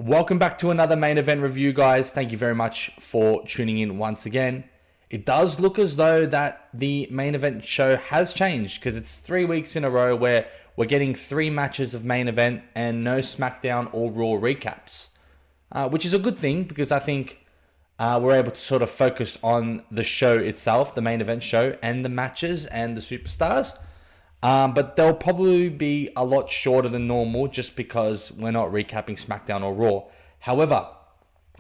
Welcome back to another main event review, guys. Thank you very much for tuning in once again. It does look as though that the main event show has changed because it's 3 weeks in a row where we're getting 3 matches of main event and no SmackDown or Raw recaps, which is a good thing because I think we're able to sort of focus on the show itself, the main event show, and the matches and the superstars. But they'll probably be a lot shorter than normal just because we're not recapping SmackDown or Raw. However,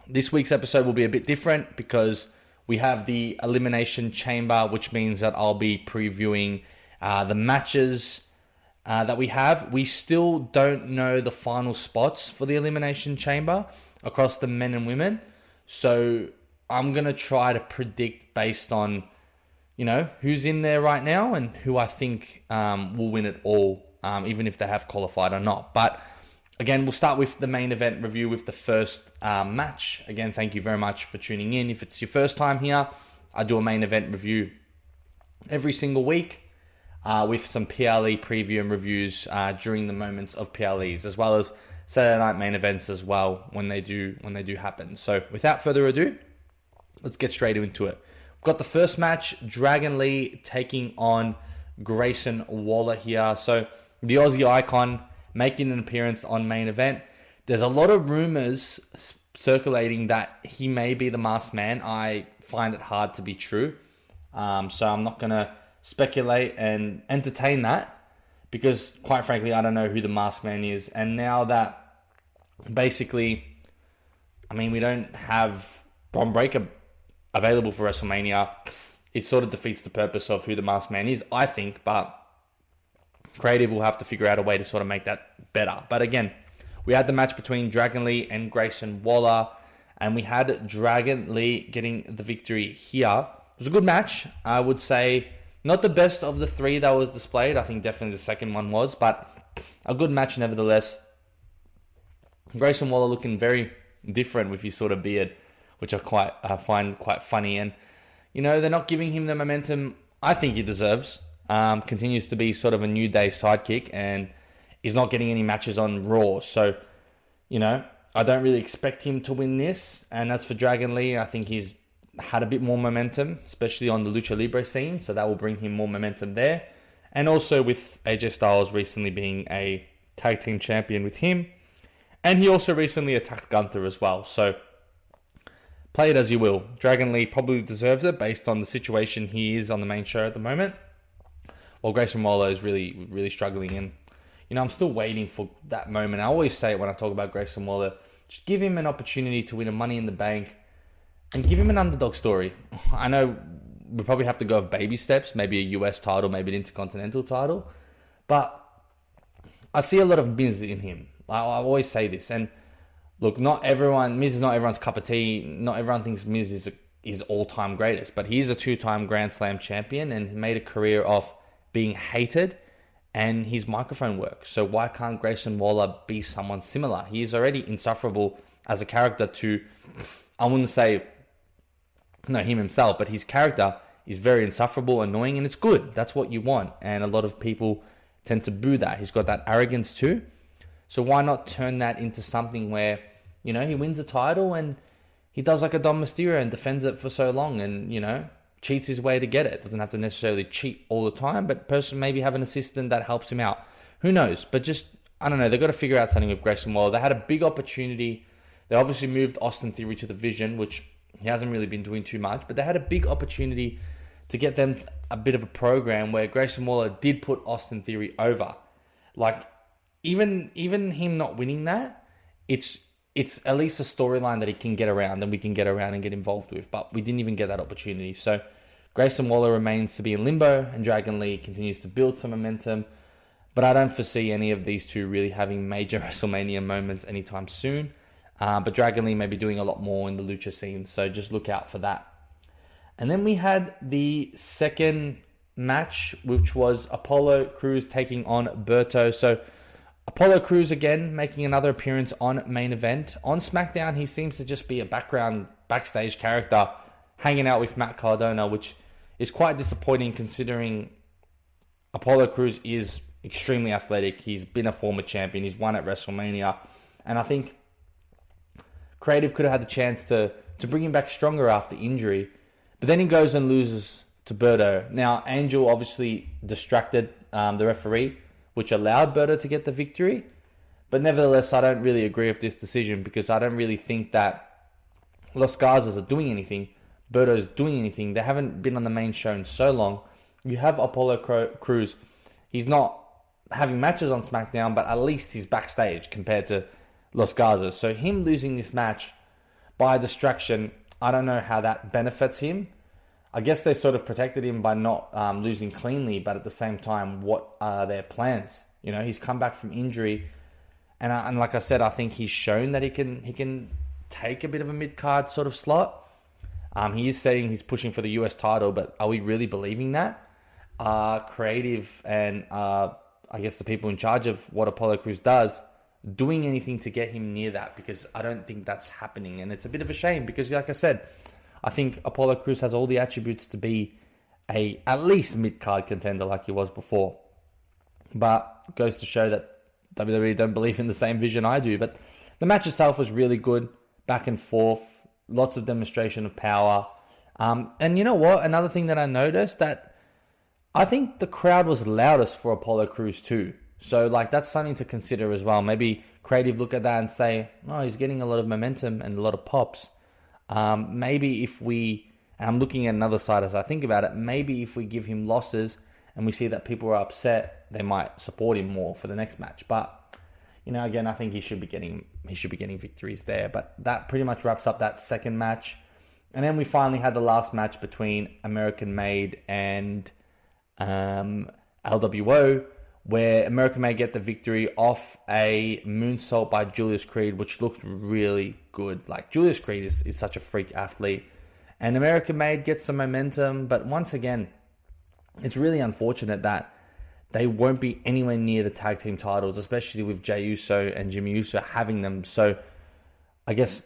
this week's episode will be a bit different because we have the Elimination Chamber, which means that I'll be previewing the matches that we have. We still don't know the final spots for the Elimination Chamber across the men and women. So I'm going to try to predict based on who's in there right now and who I think will win it all, even if they have qualified or not. But again, we'll start with the main event review with the first match. Again, thank you very much for tuning in. If it's your first time here, I do a main event review every single week with some PLE preview and reviews during the moments of PLEs, as well as Saturday night main events as well when they do happen. So without further ado, let's get straight into it. Got the first match, Dragon Lee taking on Grayson Waller here. So the Aussie icon making an appearance on main event. There's a lot of rumors circulating that he may be the masked man. I find it hard to be true. So I'm not going to speculate and entertain that because quite frankly, I don't know who the masked man is. And now that basically, we don't have Bron Breakker available for WrestleMania, it sort of defeats the purpose of who the masked man is, I think, but creative will have to figure out a way to sort of make that better. But again, we had the match between Dragon Lee and Grayson Waller, and we had Dragon Lee getting the victory here. It was a good match. I would say not the best of the 3 that was displayed. I think definitely the second one was, but a good match nevertheless. Grayson Waller looking very different with his sort of beard, which I find quite funny. And, they're not giving him the momentum I think he deserves. Continues to be sort of a New Day sidekick and is not getting any matches on Raw. So, I don't really expect him to win this. And as for Dragon Lee, I think he's had a bit more momentum, especially on the Lucha Libre scene. So that will bring him more momentum there. And also with AJ Styles recently being a tag team champion with him. And he also recently attacked Gunther as well. So play it as you will. Dragon Lee probably deserves it based on the situation he is on the main show at the moment. While Grayson Waller is really, really struggling. And, I'm still waiting for that moment. I always say it when I talk about Grayson Waller. Just give him an opportunity to win a Money in the Bank. And give him an underdog story. I know we probably have to go of baby steps. Maybe a US title, maybe an Intercontinental title. But I see a lot of Miz in him. I always say this. And look, Miz is not everyone's cup of tea. Not everyone thinks Miz is all-time greatest. But he's a 2-time Grand Slam champion and made a career of being hated. And his microphone works. So why can't Grayson Waller be someone similar? He's already insufferable as a character to, I wouldn't say, him himself. But his character is very insufferable, annoying, and it's good. That's what you want. And a lot of people tend to boo that. He's got that arrogance too. So why not turn that into something where, he wins a title and he does like a Dom Mysterio and defends it for so long and, cheats his way to get it. Doesn't have to necessarily cheat all the time, but maybe have an assistant that helps him out. Who knows? But just, I don't know, they've got to figure out something with Grayson Waller. They had a big opportunity. They obviously moved Austin Theory to the Vision, which he hasn't really been doing too much, but they had a big opportunity to get them a bit of a program where Grayson Waller did put Austin Theory over. Like, even him not winning that, it's at least a storyline that he can get around and we can get around and get involved with. But we didn't even get that opportunity. So Grayson Waller remains to be in limbo and Dragon Lee continues to build some momentum. But I don't foresee any of these two really having major WrestleMania moments anytime soon. But Dragon Lee may be doing a lot more in the lucha scene. So just look out for that. And then we had the second match, which was Apollo Crews taking on Berto. So Apollo Crews again making another appearance on main event. On SmackDown, he seems to just be a backstage character hanging out with Matt Cardona, which is quite disappointing considering Apollo Crews is extremely athletic. He's been a former champion. He's won at WrestleMania. And I think Creative could have had the chance to bring him back stronger after injury. But then he goes and loses to Berto. Now, Angel obviously distracted the referee, which allowed Berto to get the victory. But nevertheless, I don't really agree with this decision because I don't really think that Los Garzas are doing anything. Berto's doing anything. They haven't been on the main show in so long. You have Apollo Crews. He's not having matches on SmackDown, but at least he's backstage compared to Los Garzas. So him losing this match by distraction, I don't know how that benefits him. I guess they sort of protected him by not losing cleanly, but at the same time, what are their plans? You know, he's come back from injury, and like I said, I think he's shown that he can take a bit of a mid-card sort of slot. He is saying he's pushing for the US title, but are we really believing that? Creative and I guess the people in charge of what Apollo Crews does, doing anything to get him near that, because I don't think that's happening. And it's a bit of a shame because, like I said, I think Apollo Crews has all the attributes to be at least mid-card contender like he was before. But it goes to show that WWE don't believe in the same vision I do. But the match itself was really good, back and forth, lots of demonstration of power. And you know what? Another thing that I noticed, that I think the crowd was loudest for Apollo Crews too. So like that's something to consider as well. Maybe Creative look at that and say, oh, he's getting a lot of momentum and a lot of pops. Maybe if we, and I'm looking at another side as I think about it, maybe if we give him losses and we see that people are upset, they might support him more for the next match. But, you know, again, I think he should be getting victories there. But that pretty much wraps up that second match. And then we finally had the last match between American Made and LWO, where American Made get the victory off a moonsault by Julius Creed, which looked really good. Like, Julius Creed is such a freak athlete. And American Made gets some momentum, but once again, it's really unfortunate that they won't be anywhere near the tag team titles, especially with Jey Uso and Jimmy Uso having them. So, I guess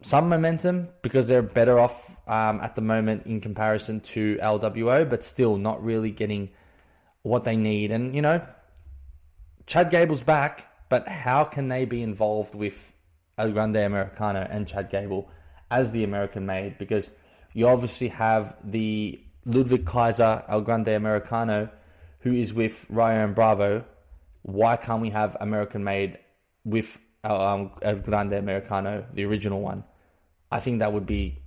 some momentum because they're better off at the moment in comparison to LWO, but still not really getting what they need. And, you know, Chad Gable's back, but how can they be involved with El Grande Americano and Chad Gable as the American Made? Because you obviously have the Ludwig Kaiser El Grande Americano, who is with Ryan Bravo. Why can't we have American Made with El Grande Americano, the original one? I think that would be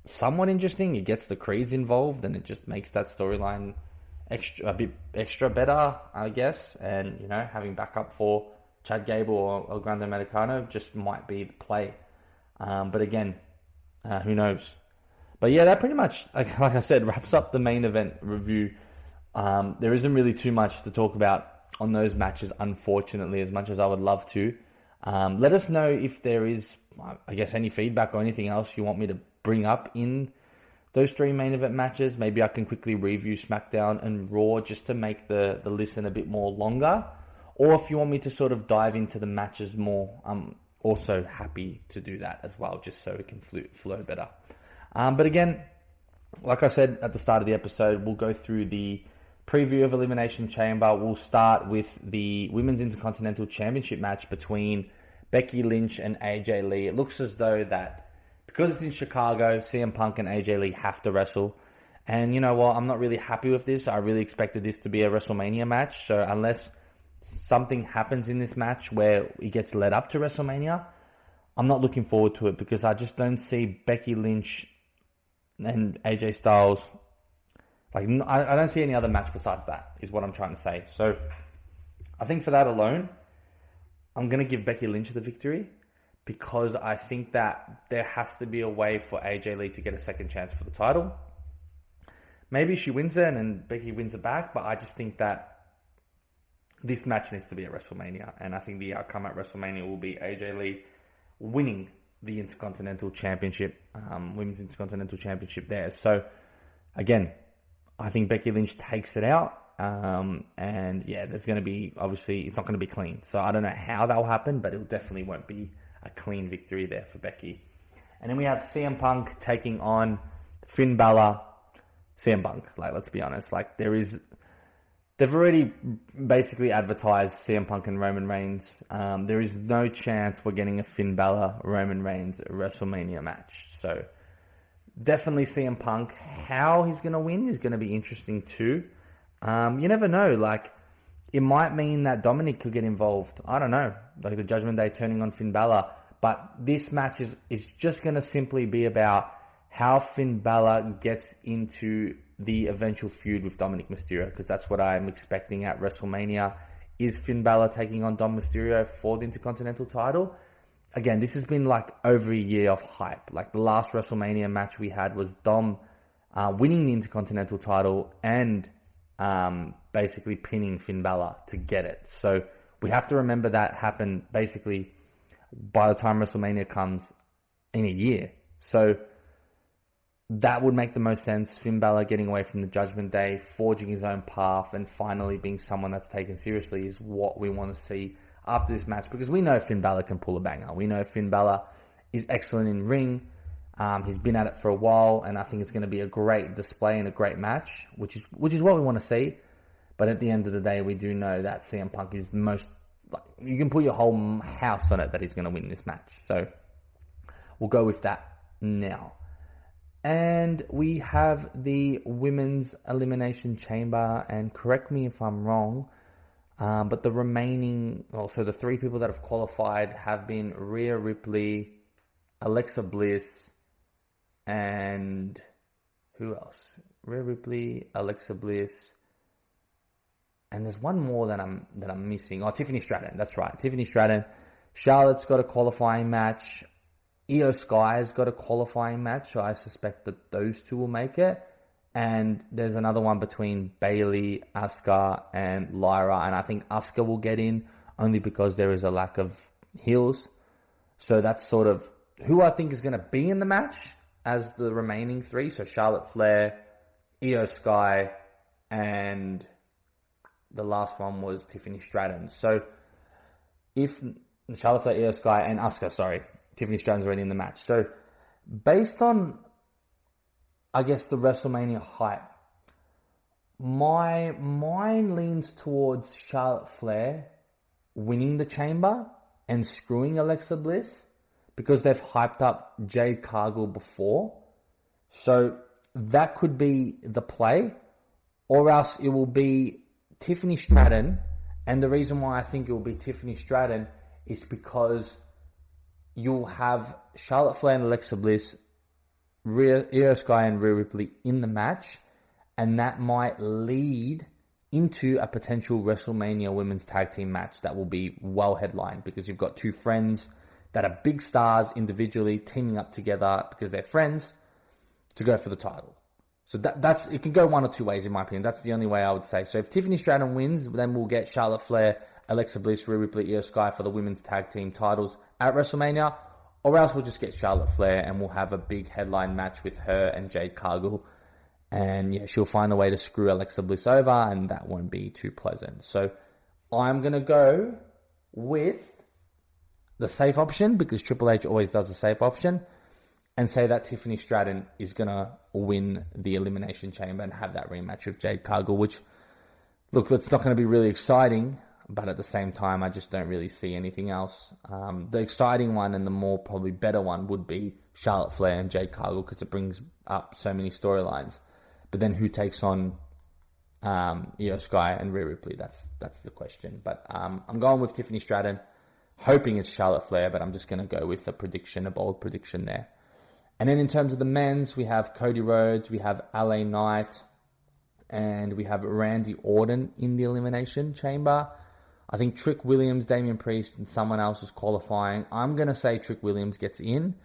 somewhat interesting. It gets the Creeds involved, and it just makes that storyline a bit extra better, I guess. And, you know, having backup for Chad Gable or El Grande Americano just might be the play. But again, who knows? But yeah, that pretty much, like I said, wraps up the main event review. There isn't really too much to talk about on those matches, unfortunately, as much as I would love to. Let us know if there is, I guess, any feedback or anything else you want me to bring up in those three main event matches. Maybe I can quickly review SmackDown and Raw just to make the listen a bit more longer. Or if you want me to sort of dive into the matches more, I'm also happy to do that as well, just so it can flow better. But again, like I said at the start of the episode, we'll go through the preview of Elimination Chamber. We'll start with the Women's Intercontinental Championship match between Becky Lynch and AJ Lee. It looks as though that because it's in Chicago, CM Punk and AJ Lee have to wrestle. And you know what? I'm not really happy with this. I really expected this to be a WrestleMania match. So unless something happens in this match where it gets led up to WrestleMania, I'm not looking forward to it because I just don't see Becky Lynch and AJ Styles. Like, I don't see any other match besides that, is what I'm trying to say. So I think for that alone, I'm going to give Becky Lynch the victory because I think that there has to be a way for AJ Lee to get a second chance for the title. Maybe she wins it and then Becky wins it back, but I just think that this match needs to be at WrestleMania. And I think the outcome at WrestleMania will be AJ Lee winning the Intercontinental Championship, Women's Intercontinental Championship there. So, again, I think Becky Lynch takes it out. And yeah, there's going to be, obviously, it's not going to be clean. So I don't know how that'll happen, but it definitely won't be a clean victory there for Becky. And then we have CM Punk taking on Finn Balor. CM Punk, like, let's be honest, like, there is They've already basically advertised CM Punk and Roman Reigns. There is no chance we're getting a Finn Balor Roman Reigns WrestleMania match. So definitely CM Punk. How he's going to win is going to be interesting too. You never know. Like, it might mean that Dominic could get involved. I don't know. Like the Judgment Day turning on Finn Balor. But this match is just going to simply be about how Finn Balor gets into the eventual feud with Dominic Mysterio, because that's what I'm expecting at WrestleMania. Is Finn Balor taking on Dom Mysterio for the Intercontinental title? Again, this has been like over a year of hype. Like the last WrestleMania match we had was Dom winning the Intercontinental title and basically pinning Finn Balor to get it. So we have to remember that happened basically by the time WrestleMania comes in a year. So that would make the most sense. Finn Balor getting away from the Judgment Day, forging his own path, and finally being someone that's taken seriously is what we want to see after this match, because we know Finn Balor can pull a banger. We know Finn Balor is excellent in ring. He's been at it for a while, and I think it's going to be a great display and a great match, which is what we want to see. But at the end of the day, we do know that CM Punk is you can put your whole house on it that he's going to win this match. So we'll go with that now. And we have the Women's Elimination Chamber, and correct me if I'm wrong, but the remaining, also the three people that have qualified have been Rhea Ripley, Alexa Bliss, and who else? Rhea Ripley, Alexa Bliss, and there's one more that I'm missing. Oh, Tiffany Stratton. That's right, Tiffany Stratton. Charlotte's got a qualifying match. Io Sky's got a qualifying match, so I suspect that those two will make it. And there's another one between Bayley, Asuka, and Lyra, and I think Asuka will get in only because there is a lack of heels. So that's sort of who I think is going to be in the match as the remaining three. So Charlotte Flair, Io Sky, and the last one was Tiffany Stratton. So if Charlotte Flair, Io Sky, and Asuka, sorry, Tiffany Stratton's already in the match. So based on, I guess, the WrestleMania hype, my mind leans towards Charlotte Flair winning the chamber and screwing Alexa Bliss, because they've hyped up Jade Cargill before. So that could be the play, or else it will be Tiffany Stratton. And the reason why I think it will be Tiffany Stratton is because you'll have Charlotte Flair and Alexa Bliss, Io Sky and Rhea Ripley in the match, and that might lead into a potential WrestleMania women's tag team match that will be well headlined, because you've got two friends that are big stars individually teaming up together because they're friends to go for the title. So that's it can go one or two ways, in my opinion. That's the only way I would say. So if Tiffany Stratton wins, then we'll get Charlotte Flair, Alexa Bliss, Rhea Ripley, Io Sky for the women's tag team titles at WrestleMania, or else we'll just get Charlotte Flair and we'll have a big headline match with her and Jade Cargill, and yeah, she'll find a way to screw Alexa Bliss over, and that won't be too pleasant. So I'm gonna go with the safe option, because Triple H always does the safe option, and say that Tiffany Stratton is gonna win the Elimination Chamber and have that rematch with Jade Cargill, which, look, it's not going to be really exciting, but at the same time, I just don't really see anything else. The exciting one and the more probably better one would be Charlotte Flair and Jade Cargill, because it brings up so many storylines. But then who takes on Io Sky and Rhea Ripley? That's the question. But I'm going with Tiffany Stratton, hoping it's Charlotte Flair, but I'm just going to go with a bold prediction there. And then in terms of the men's, we have Cody Rhodes, we have LA Knight, and we have Randy Orton in the Elimination Chamber. I think Trick Williams, Damian Priest, and someone else is qualifying. I'm going to say Trick Williams gets in.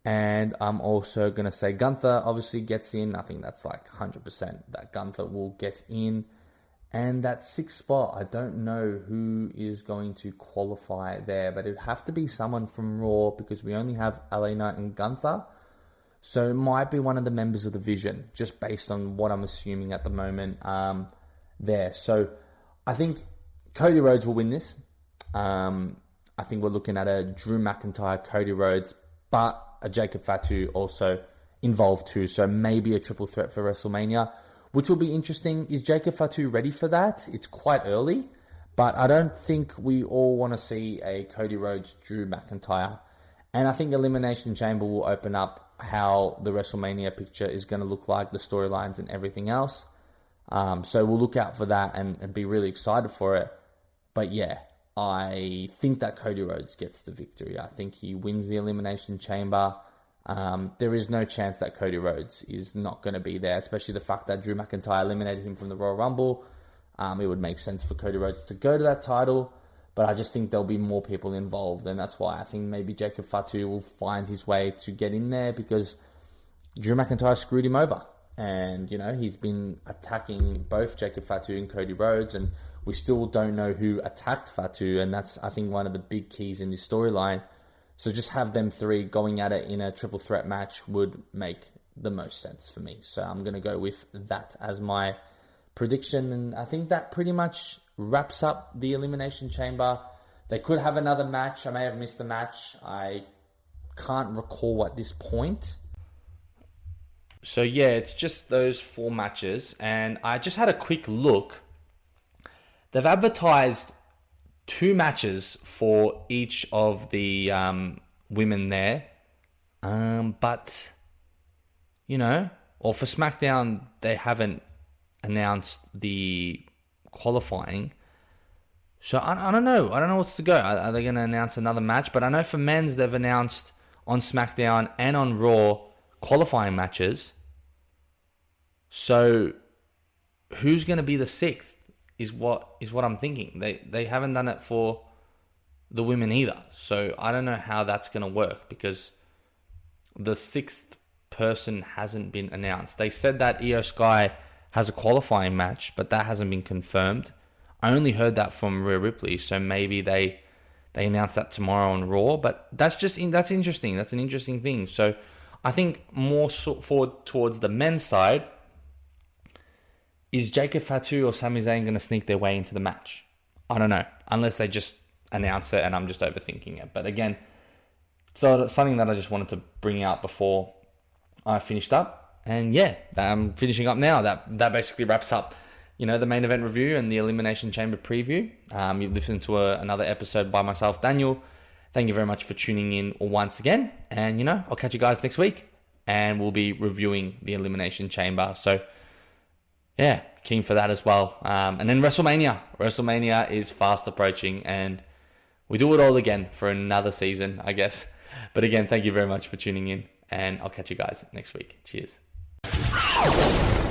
And I'm also going to say Gunther obviously gets in. I think that's like 100% that Gunther will get in. And that sixth spot, I don't know who is going to qualify there, but it'd have to be someone from Raw, because we only have LA Knight and Gunther. So it might be one of the members of the Vision, just based on what I'm assuming at the moment there. So I think Cody Rhodes will win this. I think we're looking at a Drew McIntyre, Cody Rhodes, but a Jacob Fatu also involved too. So maybe a triple threat for WrestleMania. which will be interesting. Is Jacob Fatu ready for that? It's quite early, but I don't think we all want to see a Cody Rhodes, Drew McIntyre. And I think Elimination Chamber will open up how the WrestleMania picture is going to look like, the storylines and everything else. So we'll look out for that and be really excited for it. But yeah, I think that Cody Rhodes gets the victory. I think he wins the Elimination Chamber. There is no chance that Cody Rhodes is not going to be there, especially the fact that Drew McIntyre eliminated him from the Royal Rumble. It would make sense for Cody Rhodes to go to that title, but I just think there'll be more people involved, and that's why I think maybe Jacob Fatu will find his way to get in there, because Drew McIntyre screwed him over. And, you know, he's been attacking both Jacob Fatu and Cody Rhodes, and we still don't know who attacked Fatu, and that's, I think, one of the big keys in this storyline. So just have them three going at it in a triple threat match would make the most sense for me. So I'm going to go with that as my prediction, and I think that pretty much wraps up the Elimination Chamber. They could have another match. I may have missed a match. I can't recall at this point. So yeah, it's just those 4 matches, and I just had a quick look. They've advertised 2 matches for each of the women there, but you know, or for SmackDown, they haven't announced the qualifying. So I don't know. I don't know what's to go. Are they going to announce another match? But I know for men's, they've announced on SmackDown and on Raw qualifying matches. So who's going to be the 6th is what I'm thinking. They haven't done it for the women either. So I don't know how that's going to work, because the 6th person hasn't been announced. They said that Io Sky has a qualifying match, but that hasn't been confirmed. I only heard that from Rhea Ripley, so maybe they announce that tomorrow on Raw. But that's interesting. That's an interesting thing. So I think more forward towards the men's side, is Jacob Fatu or Sami Zayn going to sneak their way into the match? I don't know, unless they just announce it and I'm just overthinking it. But again, so it's something that I just wanted to bring out before I finished up. And yeah, I'm finishing up now. That basically wraps up, you know, the main event review and the Elimination Chamber preview. You've listened to another episode by myself, Daniel. Thank you very much for tuning in once again. And, you know, I'll catch you guys next week. And we'll be reviewing the Elimination Chamber. So, yeah, keen for that as well. And then WrestleMania. WrestleMania is fast approaching. And we do it all again for another season, I guess. But again, thank you very much for tuning in. And I'll catch you guys next week. Cheers.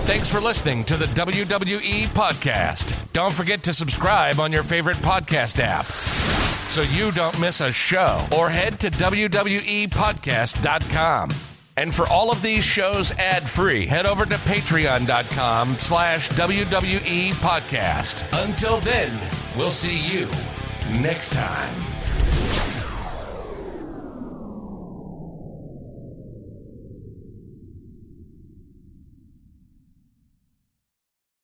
Thanks for listening to the WWE Podcast. Don't forget to subscribe on your favorite podcast app so you don't miss a show, or head to WWEpodcast.com. And for all of these shows ad-free, head over to patreon.com/WWE Podcast. Until then, we'll see you next time.